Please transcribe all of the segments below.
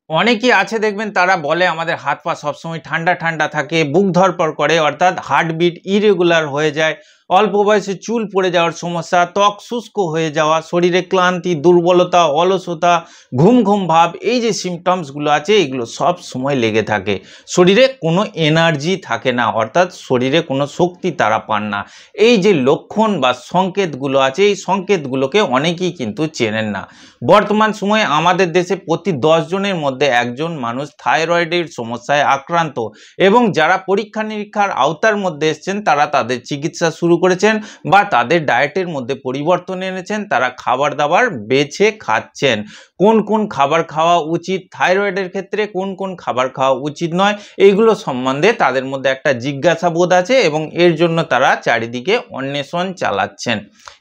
অনেকেই আছে দেখবেন তারা বলে আমাদের হাত পা সবসময় ঠান্ডা ঠান্ডা থাকে, বুক ধড়ফড় করে, অর্থাৎ হার্টবিট ইরেগুলার হয়ে যায়, অল্প বয়সে চুল পড়ে যাওয়ার সমস্যা, ত্বক শুষ্ক হয়ে যাওয়া, শরীরে ক্লান্তি, দুর্বলতা, অলসতা, ঘুম ঘুম ভাব, এই যে সিমটমসগুলো আছে এগুলো সব সময় লেগে থাকে। শরীরে কোনো এনার্জি থাকে না, অর্থাৎ শরীরে কোনো শক্তি তারা পান না। এই যে লক্ষণ বা সংকেতগুলো আছে এই সংকেতগুলোকে অনেকেই কিন্তু চেনেন না। বর্তমান সময়ে আমাদের দেশে প্রতি 10 জনের মধ্যে একজন মানুষ থাইরয়েডের সমস্যায় আক্রান্ত, এবং যারা পরীক্ষা নিরীক্ষার আওতার মধ্যে এসেছেন তারা তাদের চিকিৎসা শুরু করেছেন বা তাদের ডায়েটের মধ্যে পরিবর্তন এনেছেন, তারা খাবার দাবার বেছে খাচ্ছেন। কোন কোন খাবার খাওয়া উচিত থাইরয়েডের ক্ষেত্রে, কোন কোন খাবার খাওয়া উচিত নয়, এইগুলো সম্বন্ধে তাদের মধ্যে একটা জিজ্ঞাসাবোধ আছে এবং এর জন্য তারা চারিদিকে অন্বেষণ চালাচ্ছেন।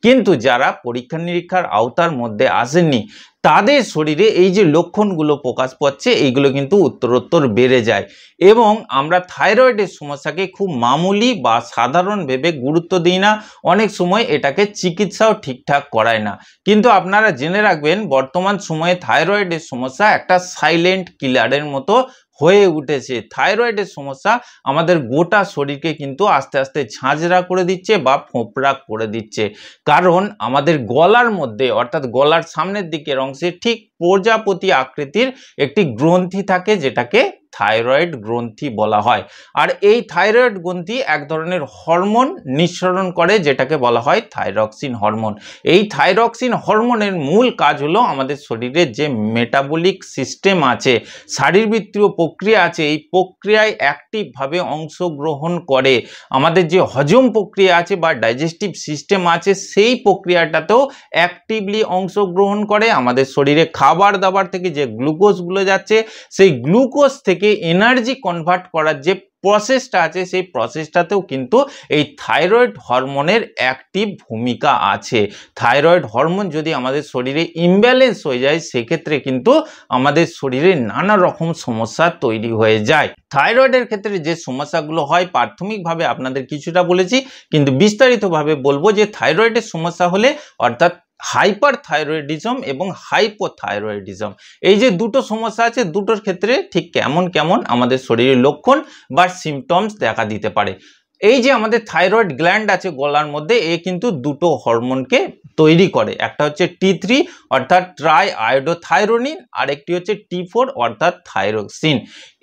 কিন্তু যারা পরীক্ষা নিরীক্ষার আওতার মধ্যে আসেননি তাদের শরীরে এই যে লক্ষণগুলো প্রকাশ পাচ্ছে এইগুলো কিন্তু উত্তরোত্তর বেড়ে যায়, এবং আমরা থাইরয়েডের সমস্যাকে খুব মামুলি বা সাধারণ ভেবে গুরুত্ব দিই না, অনেক সময় এটাকে চিকিৎসাও ঠিকঠাক করায় না। কিন্তু আপনারা জেনে রাখবেন বর্তমান সময়ে থাইরয়েডের সমস্যা একটা সাইলেন্ট কিলারের মতো হয়ে উঠেছে। থাইরয়েডের সমস্যা আমাদের গোটা শরীরকে কিন্তু আস্তে আস্তে ঝাঁঝরা করে দিচ্ছে বা ফোঁপড়া করে দিচ্ছে, কারণ আমাদের গলার মধ্যে অর্থাৎ গলার সামনের দিকের অংশে ঠিক প্রজাপতি আকৃতির একটি গ্রন্থি থাকে যেটাকে থাইরয়েড গ্রন্থি বলা হয়। আর এই থাইরয়েড গ্রন্থি এক ধরনের হরমোন নিঃসরণ করে যেটাকে বলা হয় থাইরক্সিন হরমোন। এই থাইরক্সিন হরমোনের মূল কাজ হলো আমাদের শরীরের যে মেটাবলিক সিস্টেম আছে, শারীরবৃত্তীয় প্রক্রিয়া আছে, এই প্রক্রিয়ায় অ্যাক্টিভভাবে অংশগ্রহণ করে। আমাদের যে হজম প্রক্রিয়া আছে বা ডাইজেস্টিভ সিস্টেম আছে সেই প্রক্রিয়াটাতেও অ্যাক্টিভলি অংশগ্রহণ করে। আমাদের শরীরে খাবার দাবার থেকে যে গ্লুকোজগুলো যাচ্ছে সেই গ্লুকোজ থেকে এনার্জি কনভার্ট করার যে প্রসেসটা আছে সেই প্রসেসটাতেও কিন্তু এই থাইরয়েড হরমোনের অ্যাক্টিভ ভূমিকা আছে। থাইরয়েড হরমোন যদি আমাদের শরীরে ইমব্যালেন্স হয়ে যায় সেক্ষেত্রে কিন্তু আমাদের শরীরে নানা রকম সমস্যা তৈরি হয়ে যায়। থাইরয়েডের ক্ষেত্রে যে সমস্যাগুলো হয় প্রাথমিকভাবে আপনাদের কিছুটা বলেছি, কিন্তু বিস্তারিতভাবে বলবো যে থাইরয়েডের সমস্যা হলে অর্থাৎ হাইপার থাইরয়েডিজম এবং হাইপোথাইরয়েডিজম, এই যে দুটো সমস্যা আছে দুটোর ক্ষেত্রে ঠিক কেমন কেমন আমাদের শরীরের লক্ষণ বা সিমটমস দেখা দিতে পারে। এই যে আমাদের থাইরয়েড গ্ল্যান্ড আছে গলার মধ্যে, এ কিন্তু দুটো হরমোনকে তৈরি করে, একটা হচ্ছে T3 অর্থাৎ ট্রাই আয়োডোথাইরোনিন, আর একটি হচ্ছে T4 অর্থাৎ থাইরক্সিন।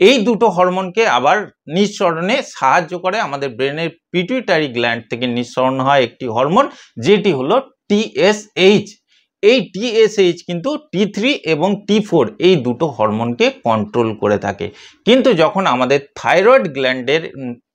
এই দুটো হরমোনকে আবার নিঃসরণে সাহায্য করে আমাদের ব্রেনের পিটুইটারি গ্ল্যান্ড থেকে নিঃসরণ হয় একটি হরমোন যেটি হলো TSH। এই TSH কিন্তু T3 এবং T4 এই দুটো হরমোনকে কন্ট্রোল করে থাকে। কিন্তু যখন আমাদের থাইরয়েড গ্ল্যান্ডের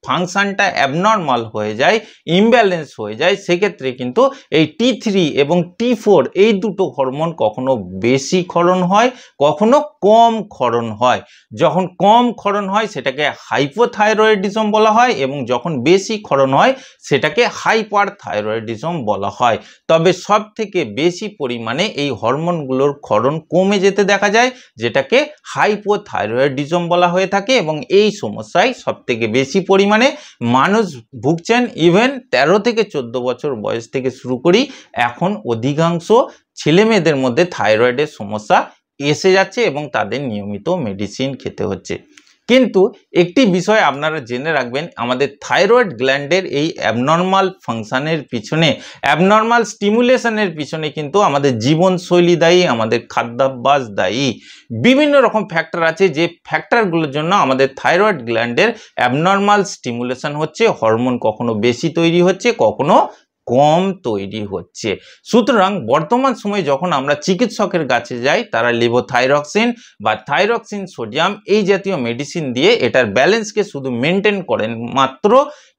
ফাংশনটা অ্যাবনর্মাল হয়ে যায়, ইমব্যালেন্স হয়ে যায়, সেক্ষেত্রে কিন্তু এই T3 এবং T4 এই দুটো হরমোন কখনো বেশি ক্ষরণ হয় কখনো কম ক্ষরণ হয়। যখন কম ক্ষরণ হয় সেটাকে হাইপোথাইরয়েডিজম বলা হয়, এবং যখন বেশি ক্ষরণ হয় সেটাকে হাইপার থাইরয়েডিজম বলা হয়। তবে সব থেকে বেশি পরিমাণে এই হরমোনগুলোর ক্ষরণ কমে যেতে দেখা যায় যেটাকে হাইপোথাইরয়েডিজম বলা হয়ে থাকে, এবং এই সমস্যায় সব থেকে বেশি পরিমাণে মানুষ ভুগছেন। ইভেন 13 থেকে 14 বছর বয়স থেকে শুরু করি এখন অধিকাংশ ছেলে মেয়েদের মধ্যে থাইরয়েডের সমস্যা এসে যাচ্ছে এবং তাদের নিয়মিত মেডিসিন খেতে হচ্ছে। কিন্তু একটি বিষয় আপনারা জেনে রাখবেন, আমাদের থাইরয়েড গ্ল্যান্ডের এই অ্যাবনর্মাল ফাংশনের পিছনে, অ্যাবনর্মাল স্টিমুলেশনের পিছনে কিন্তু আমাদের জীবনশৈলী দায়ী, আমাদের খাদ্যাভ্যাস দায়ী। বিভিন্ন রকম ফ্যাক্টর আছে যে ফ্যাক্টরগুলোর জন্য আমাদের থাইরয়েড গ্ল্যান্ডের অ্যাবনর্মাল স্টিমুলেশন হচ্ছে, হরমোন কখনো বেশি তৈরি হচ্ছে কখনো কম তৈরি হচ্ছে। সুতরাং বর্তমান সময়ে যখন আমরা চিকিৎসকের কাছে যাই তারা লেভোথাইরক্সিন বা থাইরক্সিন সোডিয়াম এই জাতীয় মেডিসিন দিয়ে এটার ব্যালেন্সকে শুধু মেনটেন করেন মাত্র,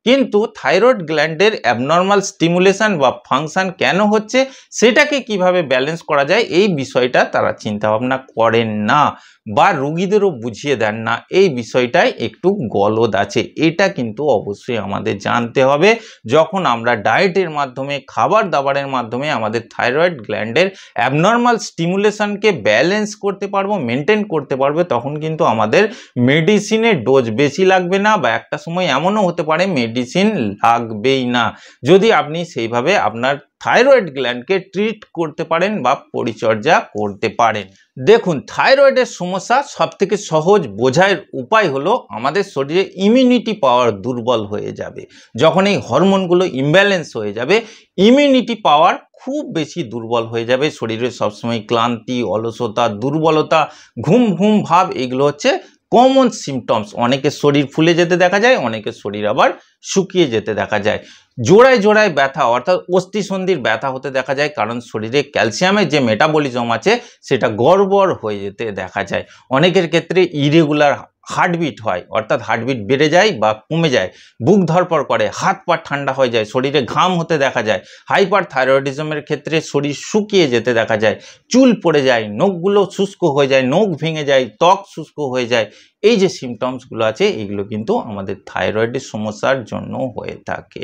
কিন্তু থাইরয়েড গ্ল্যান্ডের অ্যাবনর্মাল স্টিমুলেশন বা ফাংশন কেন হচ্ছে সেটাকে কিভাবে ব্যালেন্স করা যায় এই বিষয়টা তারা চিন্তা ভাবনা করেন না বা রোগীদেরও বুঝিয়ে দেন না। এই বিষয়টায় একটু গলদ আছে, এটা কিন্তু অবশ্যই আমাদের জানতে হবে। যখন আমরা ডায়েটের মাধ্যমে খাবার দাবারের মাধ্যমে আমাদের থাইরয়েড গ্ল্যান্ডের অ্যাবনর্মাল স্টিমুলেশনকে ব্যালেন্স করতে পারবো, মেনটেন করতে পারবো, তখন কিন্তু আমাদের মেডিসিনের ডোজ বেশি লাগবে না, বা একটা সময় এমনও হতে পারে মেডিসিন লাগবেই না যদি আপনি সেইভাবে আপনার থাইরয়েড গ্ল্যান্ডকে ট্রিট করতে পারেন বা পরিচর্যা করতে পারেন। দেখুন, থাইরয়েডের সমস্যা সবথেকে সহজ বোঝার উপায় হলো আমাদের শরীরে ইমিউনিটি পাওয়ার দুর্বল হয়ে যাবে। যখন এই হরমোনগুলো ইমব্যালেন্স হয়ে যাবে, ইমিউনিটি পাওয়ার খুব বেশি দুর্বল হয়ে যাবে। শরীরে সবসময় ক্লান্তি, অলসতা, দুর্বলতা, ঘুম ঘুম ভাব, এগুলো হচ্ছে কমন সিমটমস। অনেকের শরীর ফুলে যেতে দেখা যায়, অনেকের শরীর আবার শুকিয়ে যেতে দেখা যায়। জোড়ায় জোড়ায় ব্যথা অর্থাৎ অস্থিসন্ধির ব্যথা হতে দেখা যায়, কারণ শরীরে ক্যালসিয়ামের যে মেটাবলিজম আছে সেটা গড়বড় হয়ে যেতে দেখা যায়। অনেকের ক্ষেত্রে ইরেগুলার হার্টবিট হয়, অর্থাৎ হার্টবিট বেড়ে যায় বা কমে যায়, বুক ধরপড় করে, হাত পা ঠান্ডা হয়ে যায়, শরীরে ঘাম হতে দেখা যায়। হাইপার থাইরয়েডিজমের ক্ষেত্রে শরীর শুকিয়ে যেতে দেখা যায়, চুল পড়ে যায়, নখগুলো শুষ্ক হয়ে যায়, নখ ভেঙে যায়, ত্বক শুষ্ক হয়ে যায়। এই যে সিমটমসগুলো আছে এগুলো কিন্তু আমাদের থাইরয়েডের সমস্যার জন্য হয়ে থাকে।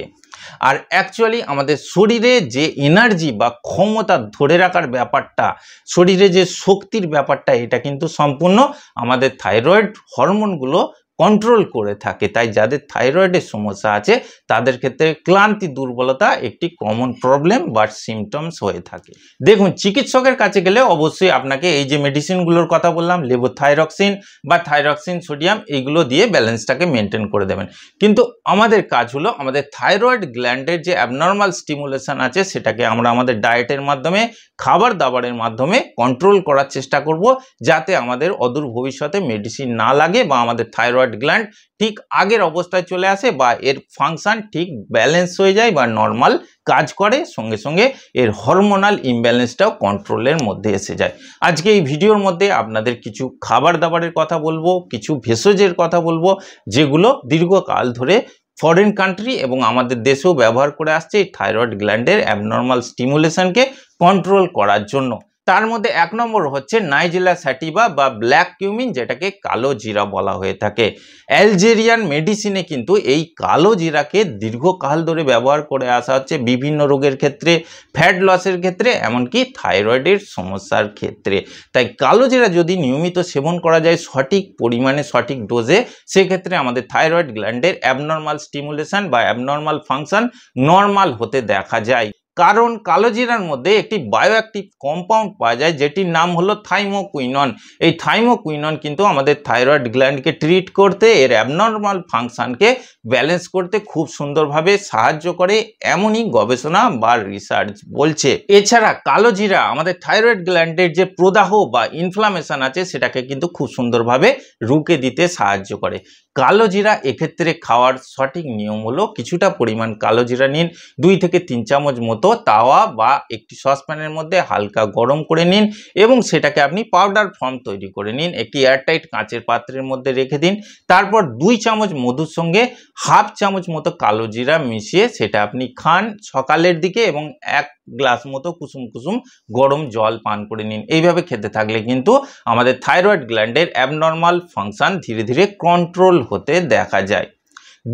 আর অ্যাকচুয়ালি আমাদের শরীরে যে এনার্জি বা ক্ষমতা ধরে রাখার ব্যাপারটা, শরীরে যে শক্তির ব্যাপারটা, এটা কিন্তু সম্পূর্ণ আমাদের থাইরয়েড হরমোনগুলো কন্ট্রোল করে থাকে। তাই যাদের থাইরয়েডের সমস্যা আছে তাদের ক্ষেত্রে ক্লান্তি, দুর্বলতা একটি কমন প্রবলেম বা সিমটমস হয়ে থাকে। দেখুন, চিকিৎসকের কাছে গেলে অবশ্যই আপনাকে এই যে মেডিসিনগুলোর কথা বললাম, লেভোথাইরক্সিন বা থাইরক্সিন সোডিয়াম, এইগুলো দিয়ে ব্যালেন্সটাকে মেনটেন করে দেবেন। কিন্তু আমাদের কাজ হলো আমাদের থাইরয়েড গ্ল্যান্ডের যে অ্যাবনর্মাল স্টিমুলেশন আছে সেটাকে আমরা আমাদের ডায়েটের মাধ্যমে, খাবার দাবারের মাধ্যমে কন্ট্রোল করার চেষ্টা করব, যাতে আমাদের অদূর ভবিষ্যতে মেডিসিন না লাগে বা আমাদের থাইরয়েড গ্ল্যান্ড ঠিক আগের অবস্থায় চলে আসে বা এর ফাংশন ঠিক ব্যালেন্স হয়ে যায় বা নর্মাল কাজ করে, সঙ্গে সঙ্গে এর হরমোনাল ইমব্যালেন্সটাও কন্ট্রোলের মধ্যে এসে যায়। আজকে এই ভিডিওর মধ্যে আপনাদের কিছু খাবার দাবারের কথা বলবো, কিছু ভেষজের কথা বলবো, যেগুলো দীর্ঘকাল ধরে ফরেন কান্ট্রি এবং আমাদের দেশেও ব্যবহার করে আসছে এই থাইরয়েড গ্ল্যান্ডের অ্যাবনর্মাল স্টিমুলেশনকে কন্ট্রোল করার জন্য। তার মধ্যে 1 নম্বর হচ্ছে নাইজেলা স্যাটিভা বা ব্ল্যাক কিউমিন, যেটাকে কালো জিরা বলা হয়ে থাকে। অ্যালজেরিয়ান মেডিসিনে কিন্তু এই কালো জিরাকে দীর্ঘকাল ধরে ব্যবহার করে আসা হচ্ছে বিভিন্ন রোগের ক্ষেত্রে, ফ্যাট লসের ক্ষেত্রে, এমনকি থাইরয়েডের সমস্যার ক্ষেত্রে। তাই কালো জিরা যদি নিয়মিত সেবন করা যায় সঠিক পরিমাণে, সঠিক ডোজে, সেক্ষেত্রে আমাদের থাইরয়েড গ্ল্যান্ডের অ্যাবনর্মাল স্টিমুলেশন বা অ্যাবনর্মাল ফাংশন নর্মাল হতে দেখা যায়। কারণ কালো জিরার মধ্যে একটি বায়োঅ্যাক্টিভ কম্পাউন্ড পাওয়া যায় যেটির নাম হলো থাইমোকুইনন। এই থাইমোকুইনন কিন্তু আমাদের থাইরয়েড গ্ল্যান্ডকে ট্রিট করতে, এর অ্যাবনর্মাল ফাংশনকে ব্যালেন্স করতে খুব সুন্দরভাবে সাহায্য করে, এমনই গবেষণা বা রিসার্চ বলছে। এছাড়া কালো জিরা আমাদের থাইরয়েড গ্ল্যান্ডের যে প্রদাহ বা ইনফ্লামেশন আছে সেটাকে কিন্তু খুব সুন্দরভাবে রুখে দিতে সাহায্য করে। কালো জিরা এক্ষেত্রে খাওয়ার সঠিক নিয়ম হলো কিছুটা পরিমাণ কালো জিরা নিন, 2 থেকে 3 চামচ মতো তাওয়া বা একটি সসপ্যানের মধ্যে হালকা গরম করে নিন এবং সেটাকে আপনি পাউডার ফর্ম তৈরি করে নিন। একটি এয়ারটাইট কাঁচের পাত্রের মধ্যে রেখে দিন। তারপর 2 চামচ মধুর সঙ্গে 1/2 চামচ মতো কালো জিরা মিশিয়ে সেটা আপনি খান সকালের দিকে এবং 1 গ্লাস মতো কুসুম কুসুম গরম জল পান করে নিন। এইভাবে খেতে থাকলে কিন্তু আমাদের থাইরয়েড গ্ল্যান্ডের অ্যাবনর্মাল ফাংশন ধীরে ধীরে কন্ট্রোল হতে দেখা যায়।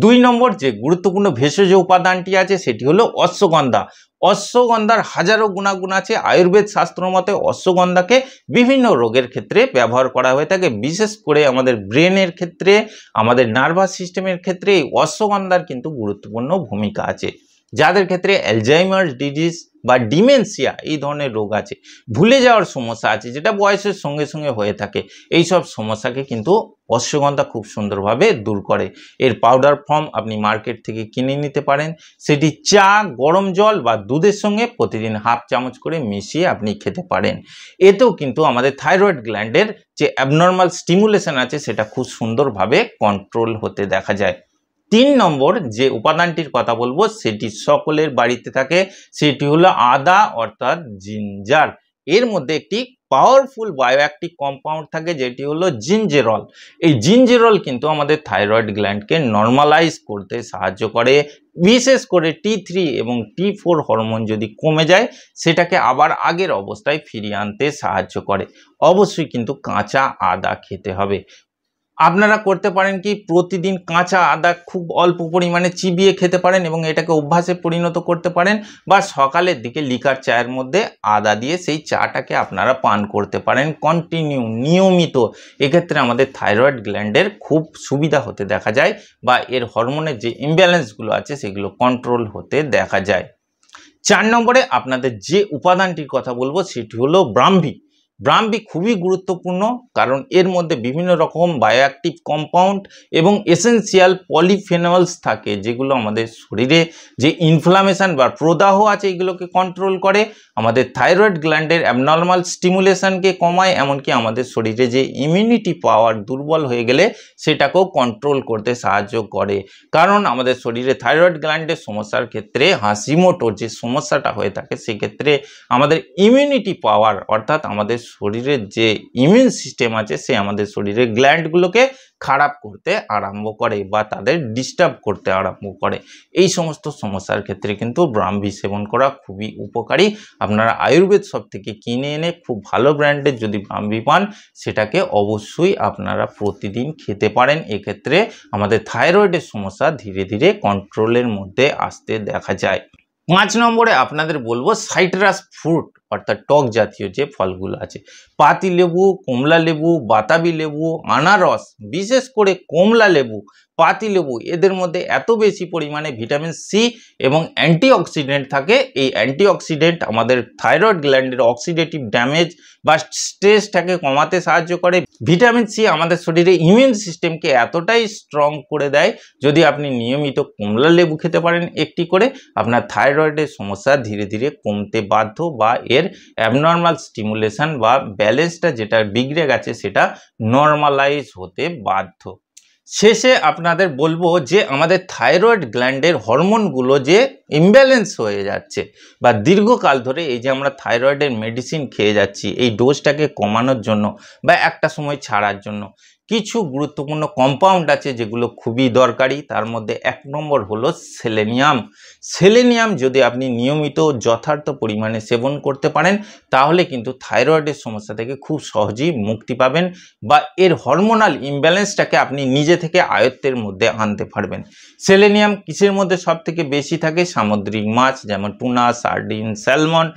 2 নম্বর যে গুরুত্বপূর্ণ ভেষজ উপাদানটি আছে সেটি হলো অশ্বগন্ধা। অশ্বগন্ধার হাজারো গুণাগুণ আছে। আয়ুর্বেদ শাস্ত্র মতে অশ্বগন্ধাকে বিভিন্ন রোগের ক্ষেত্রে ব্যবহার করা হয়ে থাকে, বিশেষ করে আমাদের ব্রেনের ক্ষেত্রে, আমাদের নার্ভাস সিস্টেমের ক্ষেত্রে এই অশ্বগন্ধার কিন্তু গুরুত্বপূর্ণ ভূমিকা আছে। যাদের ক্ষেত্রে অ্যালজাইমার ডিজিজ বা ডিমেনশিয়া এই ধরনের রোগ আছে, ভুলে যাওয়ার সমস্যা আছে যেটা বয়সের সঙ্গে সঙ্গে হয়ে থাকে, এই সব সমস্যাকে কিন্তু অশ্বগন্ধা খুব সুন্দরভাবে দূর করে। এর পাউডার ফর্ম আপনি মার্কেট থেকে কিনে নিতে পারেন। সেটি চা, গরম জল বা দুধের সঙ্গে প্রতিদিন 1/2 চামচ করে মিশিয়ে আপনি খেতে পারেন। এতেও কিন্তু আমাদের থাইরয়েড গ্ল্যান্ডের যে অ্যাবনর্মাল স্টিমুলেশন আছে সেটা খুব সুন্দরভাবে কন্ট্রোল হতে দেখা যায়। 3 নম্বর যে উপাদানটির কথা বলবো সেটি সকলের বাড়িতে থাকে, সেটি হলো আদা অর্থাৎ জিঞ্জার। এর মধ্যে একটি পাওয়ারফুল বায়োঅ্যাক্টিভ কম্পাউন্ড থাকে যেটি হলো জিঞ্জেরল। এই জিঞ্জেরল কিন্তু আমাদের থাইরয়েড গ্ল্যান্ডকে নর্মালাইজ করতে সাহায্য করে। বিশেষ করে T3 এবং T4 হরমোন যদি কমে যায় সেটাকে আবার আগের অবস্থায় ফিরিয়ে আনতে সাহায্য করে। অবশ্যই কিন্তু কাঁচা আদা খেতে হবে। আপনারা করতে পারেন কি, প্রতিদিন কাঁচা আদা খুব অল্প পরিমাণে চিবিয়ে খেতে পারেন এবং এটাকে অভ্যাসে পরিণত করতে পারেন, বা সকালের দিকে লিকার চায়ের মধ্যে আদা দিয়ে সেই চাটাকে আপনারা পান করতে পারেন কন্টিনিউ, নিয়মিত। এক্ষেত্রে আমাদের থাইরয়েড গ্ল্যান্ডের খুব সুবিধা হতে দেখা যায় বা এর হরমোনের যে ইমব্যালেন্সগুলো আছে সেগুলো কন্ট্রোল হতে দেখা যায়। 4 নম্বরে আপনাদের যে উপাদানটির কথা বলবো সেটি হলো ব্রাহ্মী। ব্রাহ্মী খুবই গুরুত্বপূর্ণ, কারণ এর মধ্যে বিভিন্ন রকম বায়োঅ্যাক্টিভ কম্পাউন্ড এবং এসেনশিয়াল পলিফেনলস থাকে, যেগুলো আমাদের শরীরে যে ইনফ্লামেশন বা প্রদাহ আছে এগুলোকে কন্ট্রোল করে, আমাদের থাইরয়েড গ্ল্যান্ডের অ্যাবনর্মাল স্টিমুলেশনকে কমায়, এমনকি আমাদের শরীরে যে ইমিউনিটি পাওয়ার দুর্বল হয়ে গেলে সেটাকেও কন্ট্রোল করতে সাহায্য করে। কারণ আমাদের শরীরে থাইরয়েড গ্ল্যান্ডের সমস্যার ক্ষেত্রে হাসিমোটোর যে সমস্যাটা হয়ে থাকে সেক্ষেত্রে আমাদের ইমিউনিটি পাওয়ার, অর্থাৎ আমাদের শরীরের যে ইমিউন সিস্টেম আছে সে আমাদের শরীরের গ্ল্যান্ডগুলোকে খারাপ করতে আরম্ভ করে বা তাদের ডিস্টার্ব করতে আরম্ভ করে। এই সমস্ত সমস্যার ক্ষেত্রে কিন্তু ব্রাহ্মী সেবন করা খুবই উপকারী। আপনারা আয়ুর্বেদ শপ থেকে কিনে এনে খুব ভালো ব্র্যান্ডের যদি ব্রাহ্মী পান সেটাকে অবশ্যই আপনারা প্রতিদিন খেতে পারেন। এক্ষেত্রে আমাদের থাইরয়েডের সমস্যা ধীরে ধীরে কন্ট্রোলের মধ্যে আসতে দেখা যায়। 5 নম্বরে আপনাদের বলবো সাইট্রাস ফ্রুট, অর্থাৎ টক জাতীয় যে ফলগুলো আছে, পাতি লেবু, কমলা লেবু, বাতাবি লেবু, আনারস, বিশেষ করে কমলা লেবু, পাতি লেবু, এদের মধ্যে এত বেশি পরিমাণে ভিটামিন সি এবং অ্যান্টিঅক্সিডেন্ট থাকে। এই অ্যান্টিঅক্সিডেন্ট আমাদের থাইরয়েড গ্ল্যান্ডের অক্সিডেটিভ ড্যামেজ বা স্ট্রেসটাকে কমাতে সাহায্য করে। ভিটামিন সি আমাদের শরীরে ইমিউন সিস্টেমকে এতটাই স্ট্রং করে দেয়, যদি আপনি নিয়মিত কমলা লেবু খেতে পারেন একটি করে, আপনার থাইরয়েডের সমস্যা ধীরে ধীরে কমতে বাধ্য বা এর অ্যাবনর্মাল স্টিমুলেশন বা ব্যালেন্সটা যেটা বিগড়ে গেছে সেটা নর্মালাইজ হতে বাধ্য। শেষে আপনাদের বলবো যে আমাদের থাইরয়েড গ্ল্যান্ডের হরমোনগুলো যে ইমব্যালেন্স হয়ে যাচ্ছে বা দীর্ঘকাল ধরে এই যে আমরা থাইরয়েডের মেডিসিন খেয়ে যাচ্ছি এই ডোজটাকে কমানোর জন্য বা একটা সময় ছাড়ার জন্য, কিছু গুরুত্বপূর্ণ কম্পাউন্ড আছে যেগুলো খুবই দরকারি। তার মধ্যে 1 নম্বর হলো সেলেনিয়াম। সেলেনিয়াম যদি আপনি নিয়মিত যথার্থ পরিমাণে সেবন করতে পারেন তাহলে কিন্তু থাইরয়েডের সমস্যা থেকে খুব সহজেই মুক্তি পাবেন বা এর হরমোনাল ইমব্যালেন্সটাকে আপনি নিজে থেকে আয়ত্তের মধ্যে আনতে পারবেন। সেলেনিয়াম কিসের মধ্যে সব থেকে বেশি থাকে? সামুদ্রিক মাছ যেমন টুনা, সার্ডিন, স্যালমন,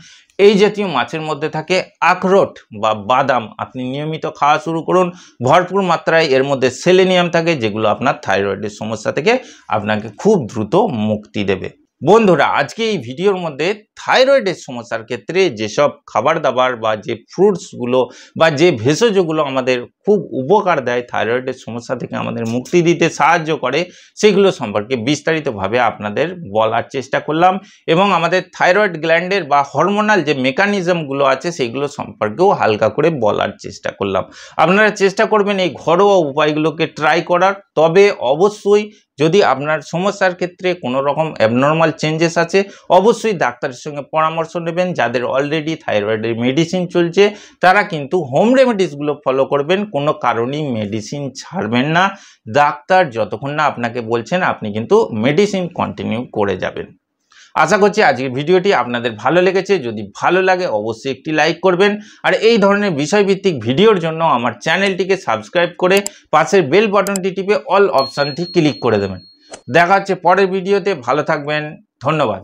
এই জাতীয় মাছের মধ্যে থাকে। আখরোট বা বাদাম আপনি নিয়মিত খাওয়া শুরু করুন, ভরপুর মাত্রায় এর মধ্যে সেলেনিয়াম থাকে, যেগুলো আপনার থাইরয়েডের সমস্যা থেকে আপনাকে খুব দ্রুত মুক্তি দেবে। বন্ধুরা, আজকে এই ভিডিওর মধ্যে থাইরয়েডের সমস্যার ক্ষেত্রে যেসব খাবার দাবার বা যে ফ্রুটসগুলো বা যে ভেষজগুলো আমাদের খুব উপকার দেয়, থাইরয়েডের সমস্যা থেকে আমাদের মুক্তি দিতে সাহায্য করে, সেগুলো সম্পর্কে বিস্তারিতভাবে আপনাদের বলার চেষ্টা করলাম এবং আমাদের থাইরয়েড গ্ল্যান্ডের বা হরমোনাল যে মেকানিজমগুলো আছে সেগুলো সম্পর্কেও হালকা করে বলার চেষ্টা করলাম। আপনারা চেষ্টা করবেন এই ঘরোয়া উপায়গুলোকে ট্রাই করার। তবে অবশ্যই যদি আপনার সমস্যার ক্ষেত্রে কোনো রকম অ্যাবনর্মাল চেঞ্জেস আছে অবশ্যই ডাক্তারের সঙ্গে পরামর্শ নেবেন। যাদের অলরেডি থাইরয়েডের মেডিসিন চলছে তারা কিন্তু হোম রেমেডিসগুলো ফলো করবেন, কোনো কারণেই মেডিসিন ছাড়বেন না। ডাক্তার যতক্ষণ না আপনাকে বলছেন আপনি কিন্তু মেডিসিন কন্টিনিউ করে যাবেন। আশা করছি আজকের ভিডিওটি আপনাদের ভালো লেগেছে। যদি ভালো লাগে অবশ্যই একটি লাইক করবেন আর এই ধরনের বিষয়ভিত্তিক ভিডিওর জন্য আমার চ্যানেলটিকে সাবস্ক্রাইব করে পাশের বেল বাটনটি টিপে অল অপশানটি ক্লিক করে দেবেন। দেখা হচ্ছে পরের ভিডিওতে। ভালো থাকবেন, ধন্যবাদ।